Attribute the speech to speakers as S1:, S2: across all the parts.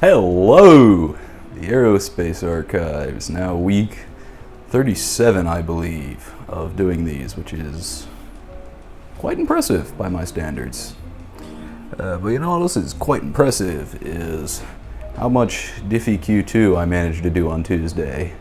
S1: Hello! The Aerospace Archives, now week 37, I believe, of doing these, which is quite impressive by my standards. But you know what else is quite impressive is how much Diffie Q2 I managed to do on Tuesday.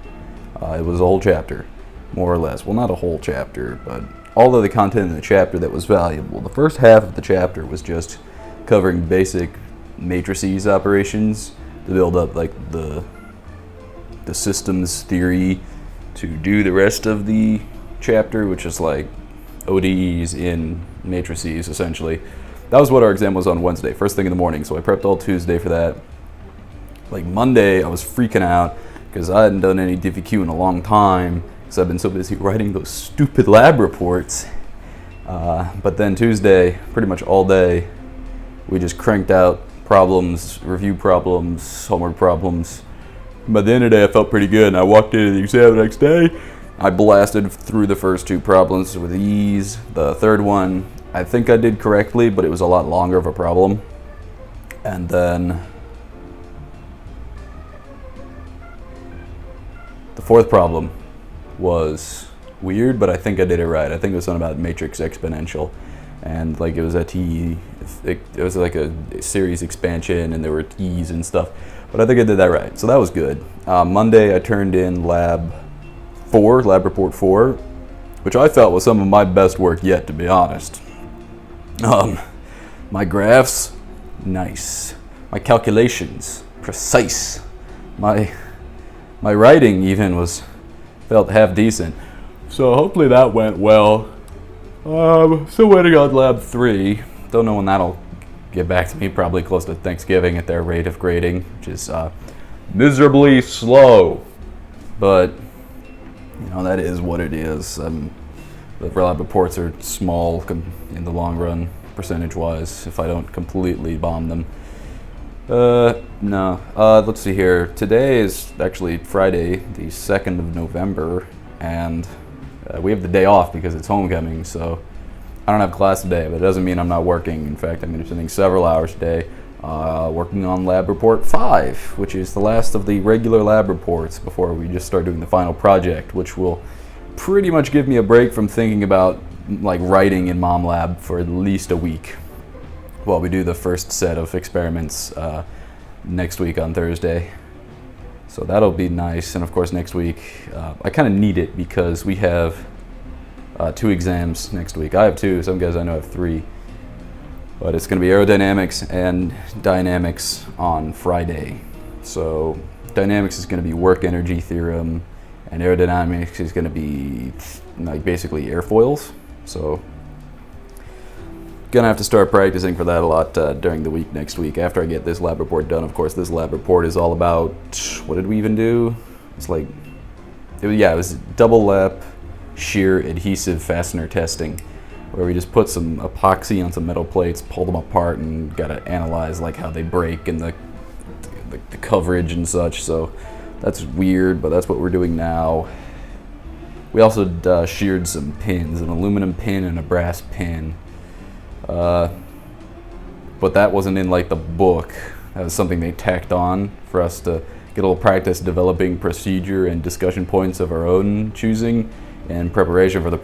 S1: It was a whole chapter, more or less. Well, not a whole chapter, but all of the content in the chapter that was valuable. The first half of the chapter was just covering basic matrices operations to build up like the systems theory to do the rest of the chapter, which is like ODEs in matrices essentially. That was what our exam was on Wednesday, first thing in the morning, so I prepped all Tuesday for that. Like Monday, I was freaking out because I hadn't done any DVQ in a long time because I've been so busy writing those stupid lab reports. But then Tuesday, pretty much all day, we just cranked out problems, review problems, homework problems. By the end of the day, I felt pretty good, and I walked into the exam the next day. I blasted through the first two problems with ease. The third one, I think I did correctly, but it was a lot longer of a problem. And then the fourth problem was weird, but I think I did it right. I think it was something about matrix exponential. And like it was it was like a series expansion, and there were T's and stuff. But I think I did that right, so that was good. Monday I turned in lab report 4, which I felt was some of my best work yet, to be honest. My graphs, nice. My calculations, precise. My writing even felt half decent. So hopefully that went well. Still waiting on lab 3. Don't know when that'll get back to me, probably close to Thanksgiving at their rate of grading, which is miserably slow. But, you know, that is what it is. The lab reports are small in the long run, percentage-wise, if I don't completely bomb them. No. Let's see here. Today is actually Friday, the 2nd of November, and we have the day off because it's homecoming, so I don't have class today, but it doesn't mean I'm not working. In fact, I'm going to be spending several hours today working on lab report 5, which is the last of the regular lab reports before we just start doing the final project, which will pretty much give me a break from thinking about like writing in Mom Lab for at least a week while we do the first set of experiments next week on Thursday. So that'll be nice. And of course next week, I kind of need it because we have 2 exams next week. I have 2, some guys I know have 3. But it's going to be aerodynamics and dynamics on Friday. So dynamics is going to be work energy theorem, and aerodynamics is going to be like basically airfoils. So gonna have to start practicing for that a lot during the week next week after I get this lab report done. Of course, this lab report is all about, what did we even do? It's like, it was double lap shear adhesive fastener testing, where we just put some epoxy on some metal plates, pull them apart, and gotta analyze like how they break and the coverage and such. So that's weird, but that's what we're doing now. We also sheared some pins, an aluminum pin and a brass pin. But that wasn't in like the book. That was something they tacked on for us to get a little practice developing procedure and discussion points of our own choosing in preparation for the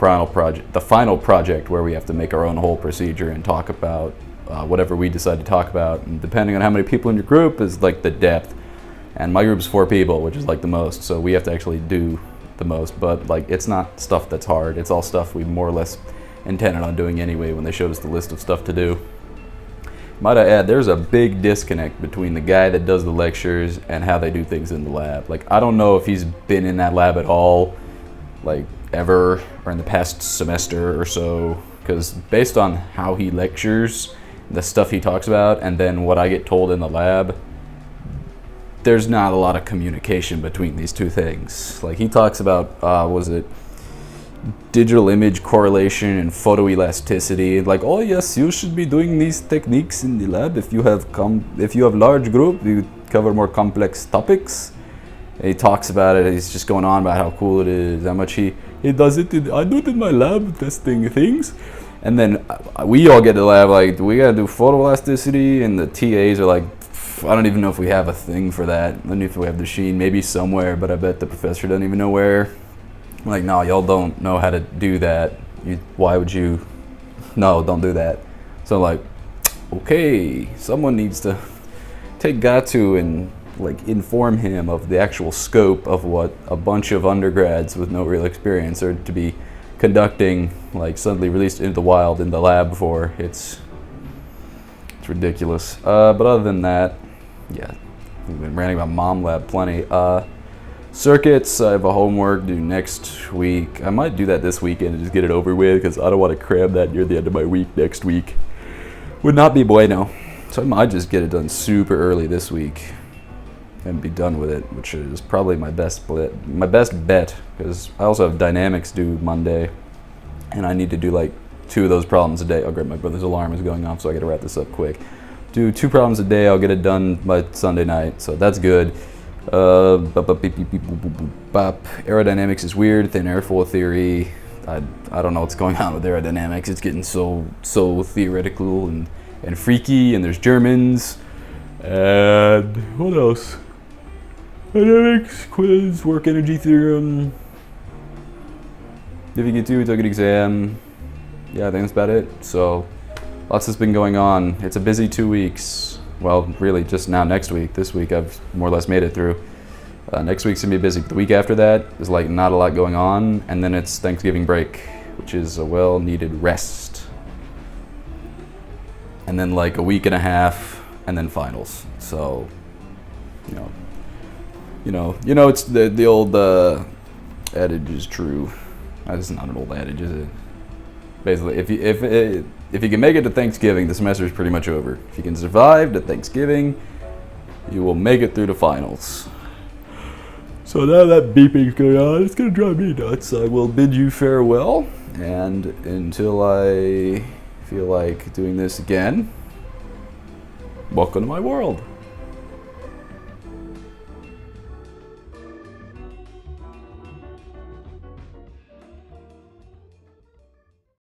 S1: final project where we have to make our own whole procedure and talk about whatever we decide to talk about. And depending on how many people in your group is like the depth. And my group's 4 people, which is like the most, so we have to actually do the most. But like, it's not stuff that's hard. It's all stuff we more or less intended on doing anyway when they showed us the list of stuff to do. Might I add, there's a big disconnect between the guy that does the lectures and how they do things in the lab. Like, I don't know if he's been in that lab at all, like ever, or in the past semester or so, because based on how he lectures, the stuff he talks about, and then what I get told in the lab, there's not a lot of communication between these two things. Like, he talks about, digital image correlation and photoelasticity. Like, oh yes, you should be doing these techniques in the lab if you have large group, you cover more complex topics. And he talks about it. He's just going on about how cool it is, how much he does it. I do it in my lab testing things, and then we all get to the lab like we gotta do photoelasticity, and the TAs are like, I don't even know if we have a thing for that. I don't know if we have the sheen, maybe somewhere, but I bet the professor doesn't even know where. I'm like, no, y'all don't know how to do that. Why would you? No, don't do that. So I'm like, okay, someone needs to take Gatu and like inform him of the actual scope of what a bunch of undergrads with no real experience are to be conducting, like suddenly released into the wild in the lab for. It's ridiculous. But other than that, yeah, we've been ranting about Mom Lab plenty. Circuits, I have a homework due next week. I might do that this weekend and just get it over with because I don't want to cram that near the end of my week next week. Would not be bueno. So I might just get it done super early this week and be done with it, which is probably my best bet because I also have dynamics due Monday and I need to do like 2 of those problems a day. Oh great, my brother's alarm is going off, so I gotta wrap this up quick. Do 2 problems a day, I'll get it done by Sunday night, so that's good. Aerodynamics is weird, thin airfoil theory. I don't know what's going on with aerodynamics. It's getting so theoretical and freaky, and there's Germans. And what else? Dynamics, quiz, work energy theorem. If you get to, took an exam. Yeah, I think that's about it. So, lots has been going on. It's a busy 2 weeks. Well, really, just now next week. This week I've more or less made it through. Next week's gonna be busy. The week after that is like not a lot going on, and then it's Thanksgiving break, which is a well-needed rest. And then like a week and a half, and then finals. So, it's the old adage is true. That's not an old adage, is it? Basically, if you can make it to Thanksgiving, the semester is pretty much over. If you can survive to Thanksgiving, you will make it through the finals. So now that beeping is going on, it's going to drive me nuts. I will bid you farewell, and until I feel like doing this again, welcome to my world.